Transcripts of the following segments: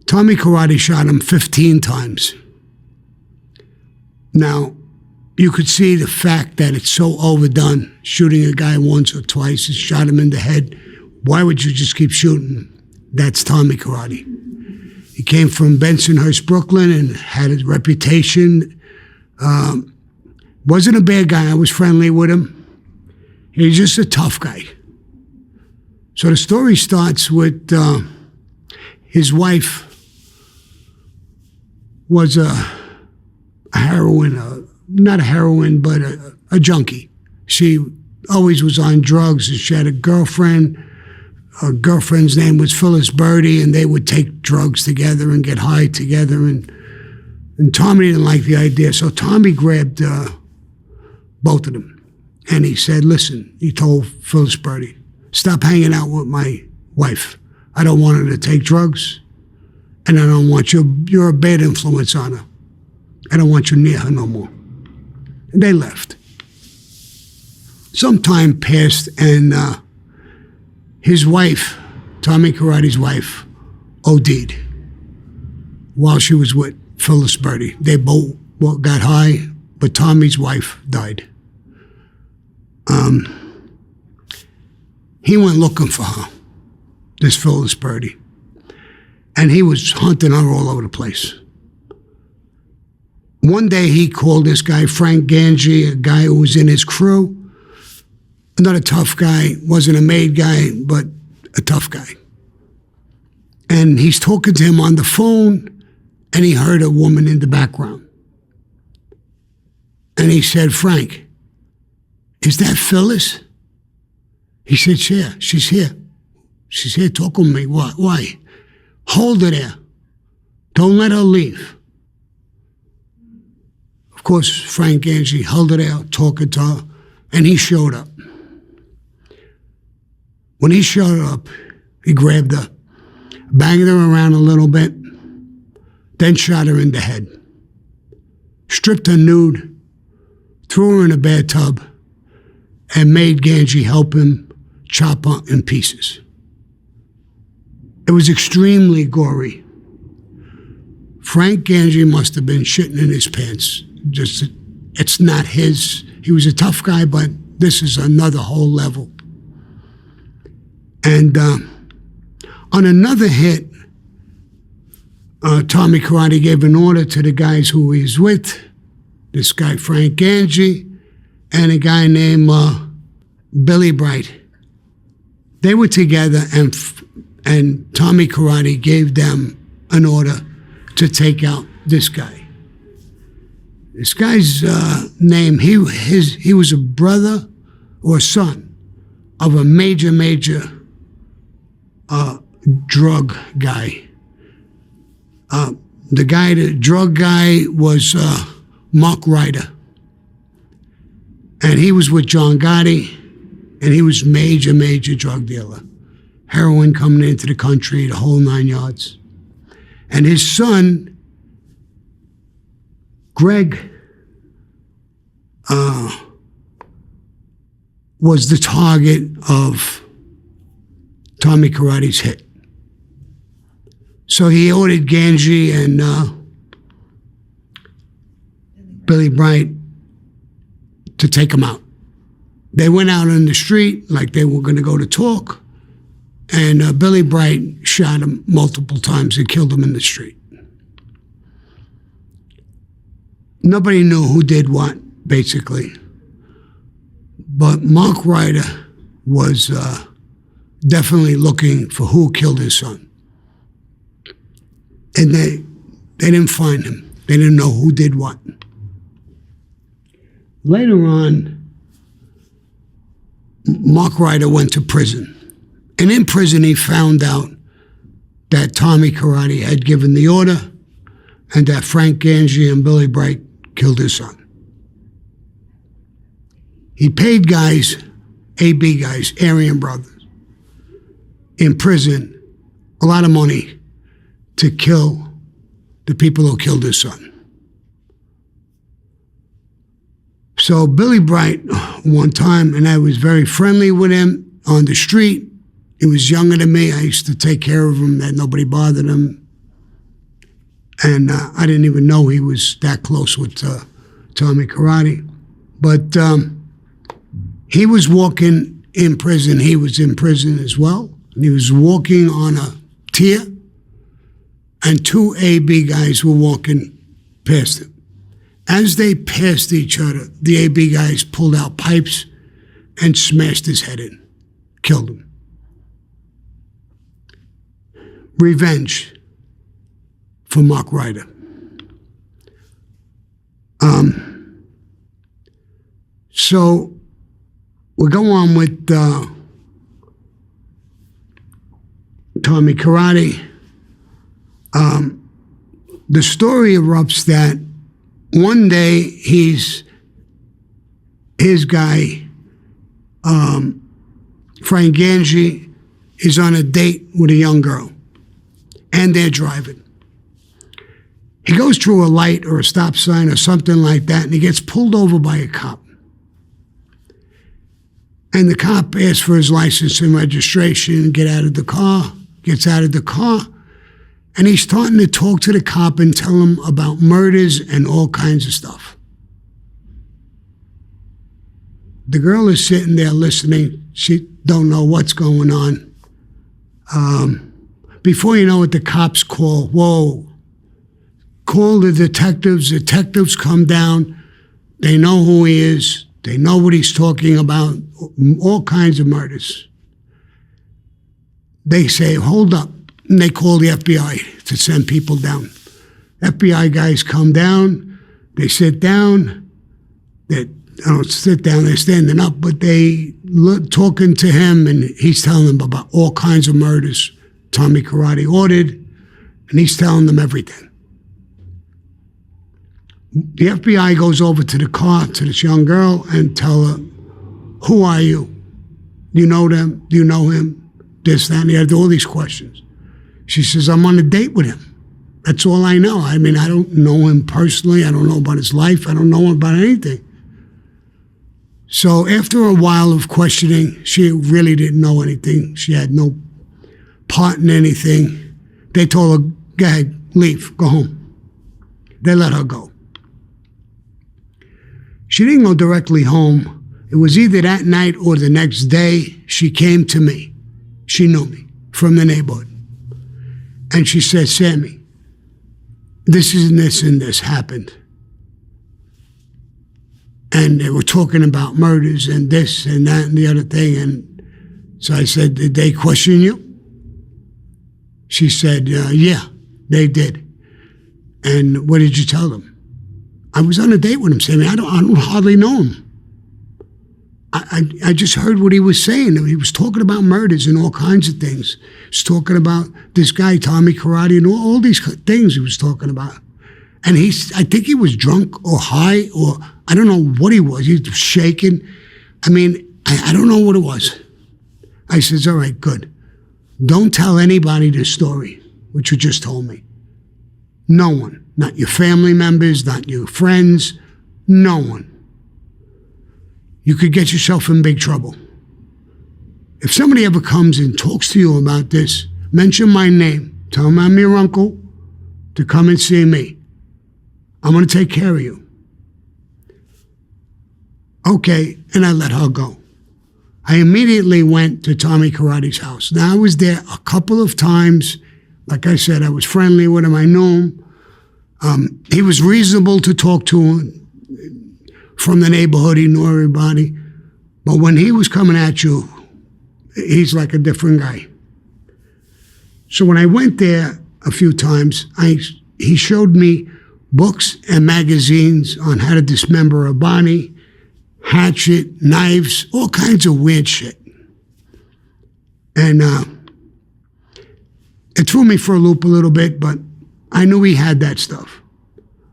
Tommy Karate shot him 15 times. Now, you could see the fact that it's so overdone, shooting a guy once or twice, and shot him in the head. Why would you just keep shooting? That's Tommy Karate. He came from Bensonhurst, Brooklyn, and had a reputation. Wasn't a bad guy. I was friendly with him. He's just a tough guy. So the story starts with his wife was a heroin, not a heroin, but a junkie. She always was on drugs, and she had a girlfriend. Her girlfriend's name was Phyllis Birdie, and they would take drugs together and get high together. And Tommy didn't like the idea, so Tommy grabbed both of them. And he said, listen, he told Phyllis Birdie, stop hanging out with my wife. I don't want her to take drugs, and I don't want you're a bad influence on her. I don't want you near her no more. And they left. Some time passed, and his wife, Tommy Karate's wife, OD'd while she was with Phyllis Birdie. They both got high, but Tommy's wife died. He went looking for her, this Phyllis Birdie, and he was hunting her all over the place. One day he called this guy, Frank Ganji, a guy who was in his crew. Not a tough guy, wasn't a made guy, but a tough guy. And he's talking to him on the phone, and he heard a woman in the background. And he said, Frank, is that Phyllis? He said, yeah, she's here. She's here talking to me. What? Why? Hold her there. Don't let her leave. Of course, Frank Ganji held her there, talking to her, and he showed up. When he showed up, he grabbed her, banged her around a little bit, then shot her in the head. Stripped her nude, threw her in a bathtub, and made Ganji help him chop her in pieces. It was extremely gory. Frank Ganji must have been shitting in his pants. Just, it's not his. He was a tough guy, but this is another whole level. And on another hit, Tommy Karate gave an order to the guys who he was with, this guy Frank Ganji, and a guy named Billy Bright. They were together, and Tommy Karate gave them an order to take out this guy. This guy's name, he was a brother or son of a major drug guy. The drug guy was Mark Ryder. And he was with John Gotti, and he was major drug dealer. Heroin coming into the country, the whole 9 yards. And his son, Greg, was the target of Tommy Karate's hit. So he ordered Ganji and Billy Bright to take him out. They went out on the street like they were going to go to talk, and Billy Bright shot him multiple times and killed him in the street. Nobody knew who did what, basically. But Mark Ryder was definitely looking for who killed his son. And they didn't find him. They didn't know who did what. Later on, Mark Ryder went to prison. And in prison, he found out that Tommy Karate had given the order and that Frank Ganji and Billy Bright killed his son. He paid guys, AB guys, Aryan brothers, in prison, a lot of money to kill the people who killed his son. So Billy Bright, one time, and I was very friendly with him on the street. He was younger than me. I used to take care of him, that nobody bothered him. And I didn't even know he was that close with Tommy Karate. But he was walking in prison. He was in prison as well. And he was walking on a tier, and two AB guys were walking past him. As they passed each other, the AB guys pulled out pipes and smashed his head in, killed him. Revenge for Mark Ryder. So we'll go on with Tommy Karate. The story erupts that one day his guy, Frank Gangi, is on a date with a young girl, and they're driving. He goes through a light or a stop sign or something like that, and he gets pulled over by a cop. And the cop asks for his license and registration, gets out of the car, and he's starting to talk to the cop and tell him about murders and all kinds of stuff. The girl is sitting there listening. She don't know what's going on. Before you know it, the cops call. Whoa. Call the detectives. Detectives come down. They know who he is. They know what he's talking about. All kinds of murders. They say, hold up. And they call the FBI to send people down. FBI guys come down. They sit down. They don't sit down. They're standing up. But they look, talking to him, and he's telling them about all kinds of murders Tommy Karate ordered. And he's telling them everything. The FBI goes over to the car to this young girl and tell her, who are you? Do you know them? Do you know him? This, that, and the other, all these questions. She says, I'm on a date with him. That's all I know. I mean, I don't know him personally. I don't know about his life. I don't know about anything. So after a while of questioning, she really didn't know anything. She had no part in anything. They told her, go ahead, leave, go home. They let her go. She didn't go directly home. It was either that night or the next day. She came to me. She knew me from the neighborhood. And she said, Sammy, this and this happened. And they were talking about murders and this and that and the other thing. And so I said, did they question you? She said, yeah, they did. And what did you tell them? I was on a date with him, Sammy. I don't hardly know him. I just heard what he was saying. He was talking about murders and all kinds of things. He was talking about this guy, Tommy Karate, and all these things he was talking about. And I think he was drunk or high, or I don't know what he was. He was shaking. I mean, I don't know what it was. I says, all right, good. Don't tell anybody this story, which you just told me. No one. Not your family members, not your friends, no one. You could get yourself in big trouble. If somebody ever comes and talks to you about this, mention my name. Tell them I'm your uncle to come and see me. I'm going to take care of you. Okay, and I let her go. I immediately went to Tommy Karate's house. Now, I was there a couple of times. Like I said, I was friendly with him. I knew him. He was reasonable to talk to from the neighborhood. He knew everybody. But when he was coming at you, he's like a different guy. So when I went there a few times, he showed me books and magazines on how to dismember a body, hatchet, knives, all kinds of weird shit. And it threw me for a loop a little bit, but I knew he had that stuff.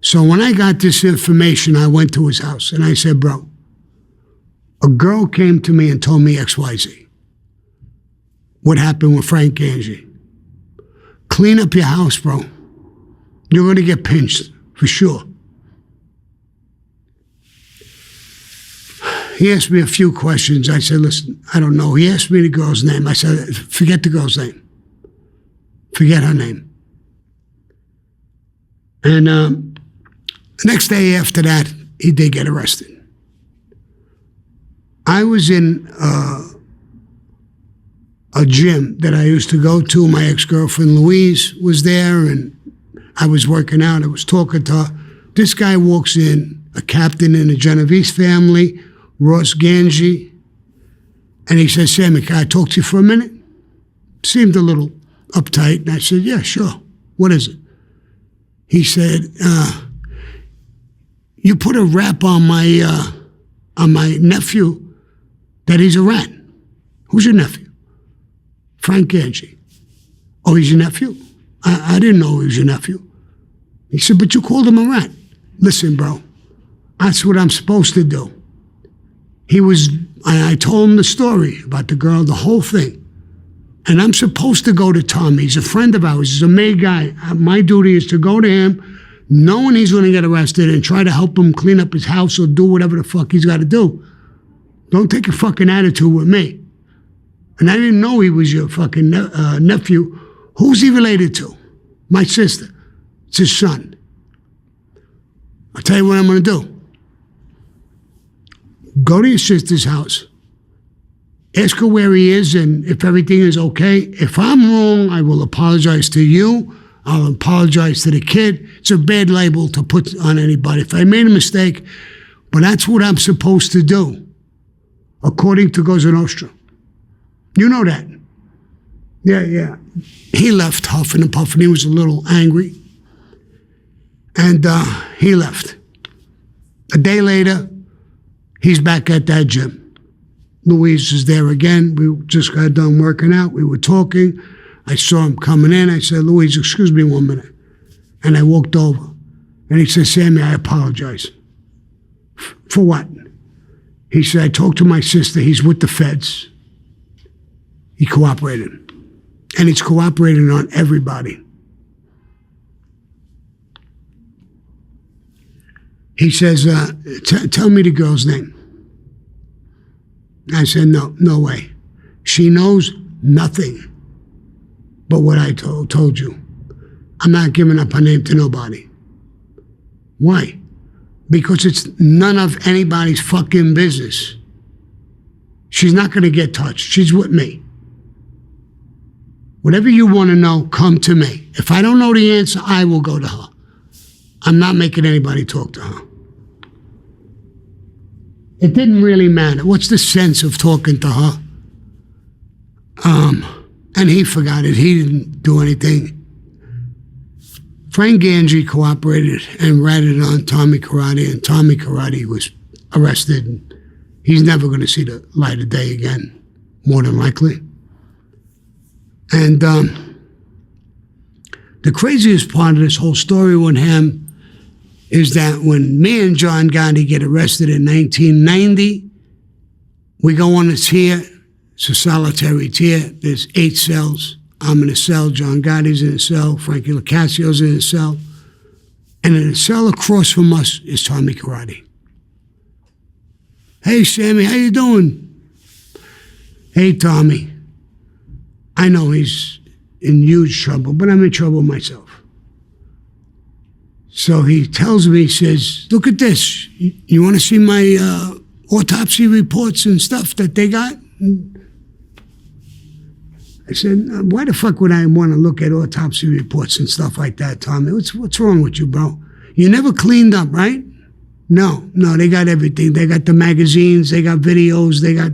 So when I got this information, I went to his house and I said, bro, a girl came to me and told me XYZ. What happened with Frank Gangi? Clean up your house, bro. You're going to get pinched, for sure. He asked me a few questions. I said, listen, I don't know. He asked me the girl's name. I said, forget the girl's name. Forget her name. And the next day after that, he did get arrested. I was in a gym that I used to go to. My ex-girlfriend Louise was there, and I was working out. I was talking to her. This guy walks in, a captain in the Genovese family, Ross Ganji, and he says, Sammy, can I talk to you for a minute? Seemed a little uptight, and I said, yeah, sure. What is it? He said, you put a rap on my nephew that he's a rat. Who's your nephew? Frank Ganji. Oh, he's your nephew? I didn't know he was your nephew. He said, but you called him a rat. Listen, bro, that's what I'm supposed to do. I told him the story about the girl, the whole thing. And I'm supposed to go to Tommy. He's a friend of ours. He's a made guy. My duty is to go to him, knowing he's going to get arrested, and try to help him clean up his house or do whatever the fuck he's got to do. Don't take a fucking attitude with me. And I didn't know he was your fucking nephew. Who's he related to? My sister. It's his son. I'll tell you what I'm going to do. Go to your sister's house. Ask her where he is and if everything is okay. If I'm wrong, I will apologize to you. I'll apologize to the kid. It's a bad label to put on anybody. If I made a mistake, but that's what I'm supposed to do, according to Cosa Nostra. You know that. Yeah. He left huffing and puffing. He was a little angry. And he left. A day later, he's back at that gym. Louise is there again. We just got done working out. We were talking. I saw him coming in. I said, Louise, excuse me 1 minute. And I walked over. And he said, Sammy, I apologize. For what? He said, I talked to my sister. He's with the feds. He cooperated. And he's cooperating on everybody. He says, tell me the girl's name. I said, no way. She knows nothing but what I told you. I'm not giving up her name to nobody. Why? Because it's none of anybody's fucking business. She's not going to get touched. She's with me. Whatever you want to know, come to me. If I don't know the answer, I will go to her. I'm not making anybody talk to her. It didn't really matter. What's the sense of talking to her? And he forgot it. He didn't do anything. Frank Ganji cooperated and ratted on Tommy Karate, and Tommy Karate was arrested. And he's never going to see the light of day again, more than likely. And the craziest part of this whole story with him is that when me and John Gotti get arrested in 1990, we go on a tier. It's a solitary tier. There's 8 cells. I'm in a cell. John Gotti's in a cell. Frankie Lucasio's in a cell. And in a cell across from us is Tommy Karate. Hey, Sammy, how you doing? Hey, Tommy. I know he's in huge trouble, but I'm in trouble myself. So he tells me, he says, look at this. You want to see my autopsy reports and stuff that they got? I said, why the fuck would I want to look at autopsy reports and stuff like that, Tommy? What's wrong with you, bro? You never cleaned up, right? No, they got everything. They got the magazines, they got videos, they got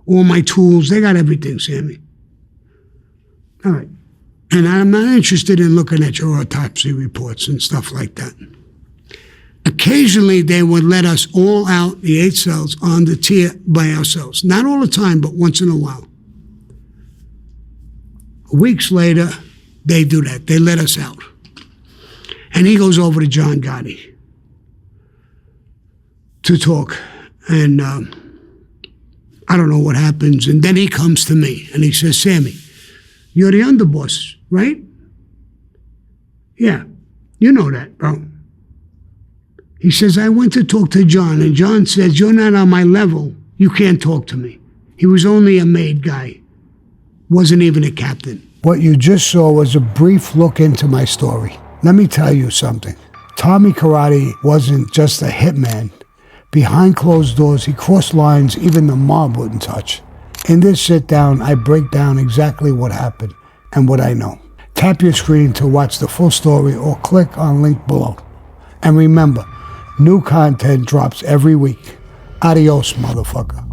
all my tools, they got everything, Sammy. All right. And I'm not interested in looking at your autopsy reports and stuff like that. Occasionally, they would let us all out, the 8 cells, on the tier by ourselves. Not all the time, but once in a while. Weeks later, they do that. They let us out. And he goes over to John Gotti to talk. And I don't know what happens. And then he comes to me and he says, Sammy, you're the underboss, right? Yeah, you know that, bro. He says, I went to talk to John, and John says, you're not on my level. You can't talk to me. He was only a made guy. Wasn't even a captain. What you just saw was a brief look into my story. Let me tell you something. Tommy Karate wasn't just a hitman. Behind closed doors, he crossed lines even the mob wouldn't touch. In this sit-down, I break down exactly what happened and what I know. Tap your screen to watch the full story or click on link below. And remember, new content drops every week. Adios, motherfucker.